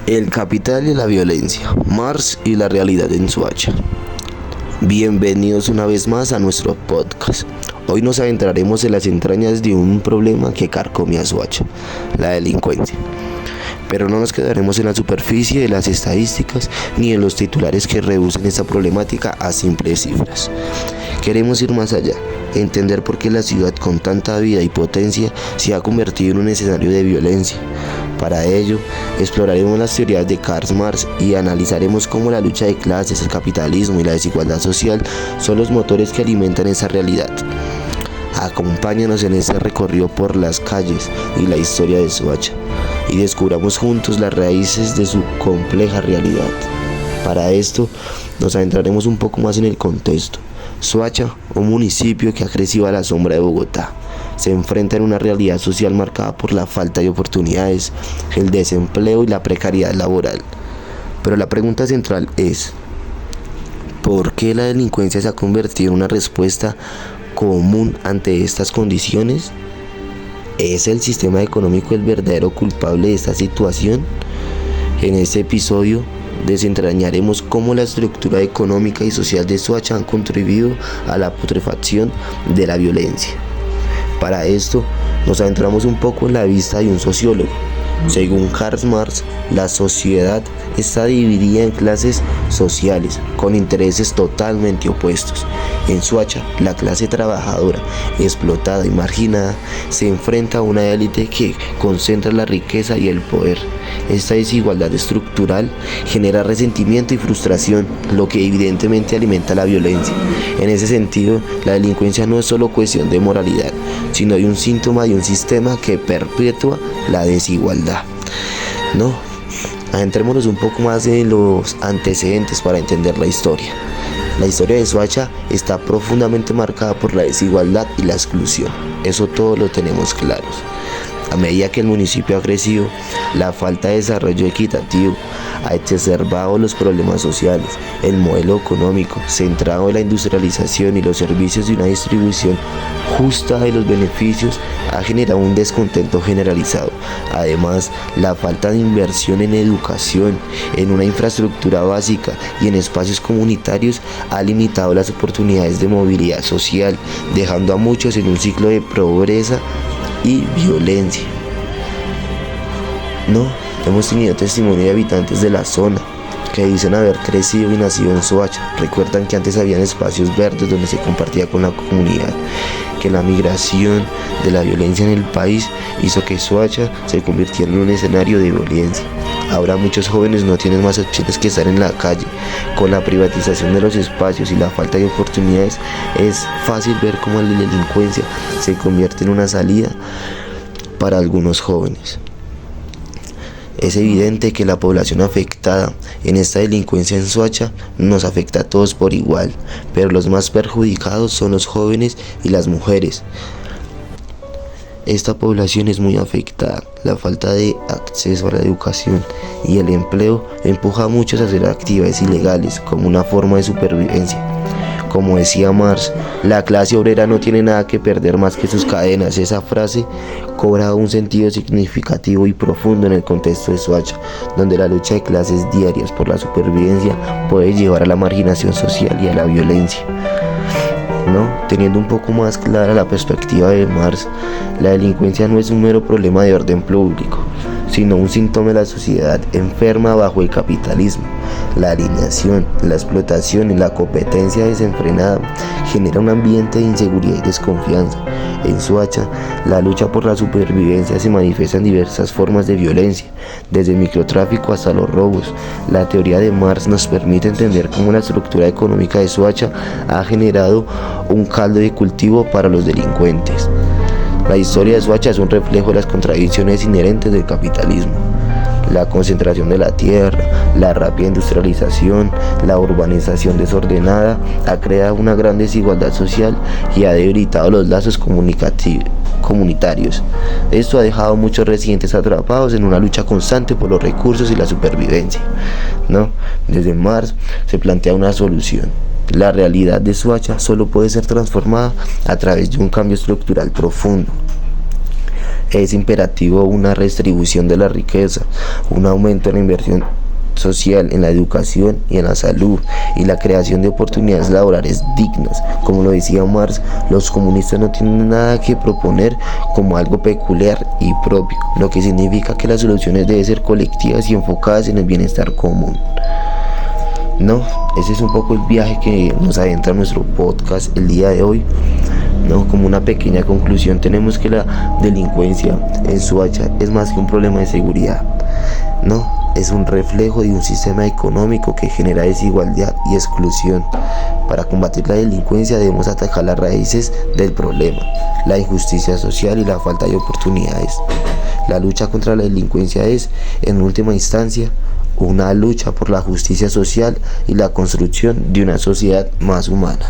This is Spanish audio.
El capital y la violencia, Marx y la realidad en Soacha. Bienvenidos una vez más a nuestro podcast. Hoy nos adentraremos en las entrañas de un problema que carcome a Soacha, la delincuencia. Pero no nos quedaremos en la superficie de las estadísticas ni en los titulares que reducen esta problemática a simples cifras. Queremos ir más allá, entender por qué la ciudad con tanta vida y potencia se ha convertido en un escenario de violencia. Para ello, exploraremos las teorías de Karl Marx y analizaremos cómo la lucha de clases, el capitalismo y la desigualdad social son los motores que alimentan esa realidad. Acompáñanos en este recorrido por las calles y la historia de Soacha y descubramos juntos las raíces de su compleja realidad. Para esto, nos adentraremos un poco más en el contexto. Soacha, un municipio que ha crecido a la sombra de Bogotá, se enfrenta en una realidad social marcada por la falta de oportunidades, el desempleo y la precariedad laboral. Pero la pregunta central es, ¿por qué la delincuencia se ha convertido en una respuesta común ante estas condiciones? ¿Es el sistema económico el verdadero culpable de esta situación? En este episodio desentrañaremos cómo la estructura económica y social de Soacha han contribuido a la putrefacción de la violencia. Para esto, nos adentramos un poco en la vista de un sociólogo. Según Karl Marx, la sociedad está dividida en clases sociales con intereses totalmente opuestos. En Soacha, la clase trabajadora, explotada y marginada, se enfrenta a una élite que concentra la riqueza y el poder. Esta desigualdad estructural genera resentimiento y frustración, lo que evidentemente alimenta la violencia. En ese sentido, la delincuencia no es solo cuestión de moralidad, sino de un síntoma de un sistema que perpetúa la desigualdad. Adentrémonos un poco más en los antecedentes para entender la historia. La historia de Soacha está profundamente marcada por la desigualdad y la exclusión. Eso todo lo tenemos claros. A medida que el municipio ha crecido, la falta de desarrollo equitativo ha exacerbado los problemas sociales. El modelo económico, centrado en la industrialización y los servicios de una distribución justa de los beneficios, ha generado un descontento generalizado. Además, la falta de inversión en educación, en una infraestructura básica y en espacios comunitarios ha limitado las oportunidades de movilidad social, dejando a muchos en un ciclo de pobreza y violencia. Hemos tenido testimonio de habitantes de la zona que dicen haber crecido y nacido en Soacha. Recuerdan que antes habían espacios verdes donde se compartía con la comunidad, que la migración de la violencia en el país hizo que Soacha se convirtiera en un escenario de violencia. Ahora muchos jóvenes no tienen más opciones que estar en la calle. Con la privatización de los espacios y la falta de oportunidades, es fácil ver cómo la delincuencia se convierte en una salida para algunos jóvenes. Es evidente que la población afectada en esta delincuencia en Soacha nos afecta a todos por igual, pero los más perjudicados son los jóvenes y las mujeres. Esta población es muy afectada. La falta de acceso a la educación y el empleo empuja a muchos a hacer actividades ilegales como una forma de supervivencia. Como decía Marx, la clase obrera no tiene nada que perder más que sus cadenas. Esa frase cobra un sentido significativo y profundo en el contexto de Soacha, donde la lucha de clases diarias por la supervivencia puede llevar a la marginación social y a la violencia. Teniendo un poco más clara la perspectiva de Marx, la delincuencia no es un mero problema de orden público, sino un síntoma de la sociedad enferma bajo el capitalismo. La alineación, la explotación y la competencia desenfrenada genera un ambiente de inseguridad y desconfianza. En Soacha, la lucha por la supervivencia se manifiesta en diversas formas de violencia, desde el microtráfico hasta los robos. La teoría de Marx nos permite entender cómo la estructura económica de Soacha ha generado un caldo de cultivo para los delincuentes. La historia de Soacha es un reflejo de las contradicciones inherentes del capitalismo. La concentración de la tierra, la rápida industrialización, la urbanización desordenada ha creado una gran desigualdad social y ha debilitado los lazos comunitarios. Esto ha dejado a muchos residentes atrapados en una lucha constante por los recursos y la supervivencia. Desde Marx se plantea una solución. La realidad de Soacha solo puede ser transformada a través de un cambio estructural profundo. Es imperativo una redistribución de la riqueza, un aumento en la inversión social, en la educación y en la salud, y la creación de oportunidades laborales dignas. Como lo decía Marx, los comunistas no tienen nada que proponer como algo peculiar y propio, lo que significa que las soluciones deben ser colectivas y enfocadas en el bienestar común. No, ese es un poco el viaje que nos adentra en nuestro podcast el día de hoy. No, como una pequeña conclusión, tenemos que la delincuencia en Soacha es más que un problema de seguridad. No, es un reflejo de un sistema económico que genera desigualdad y exclusión. Para combatir la delincuencia debemos atacar las raíces del problema, la injusticia social y la falta de oportunidades. La lucha contra la delincuencia es, en última instancia, una lucha por la justicia social y la construcción de una sociedad más humana.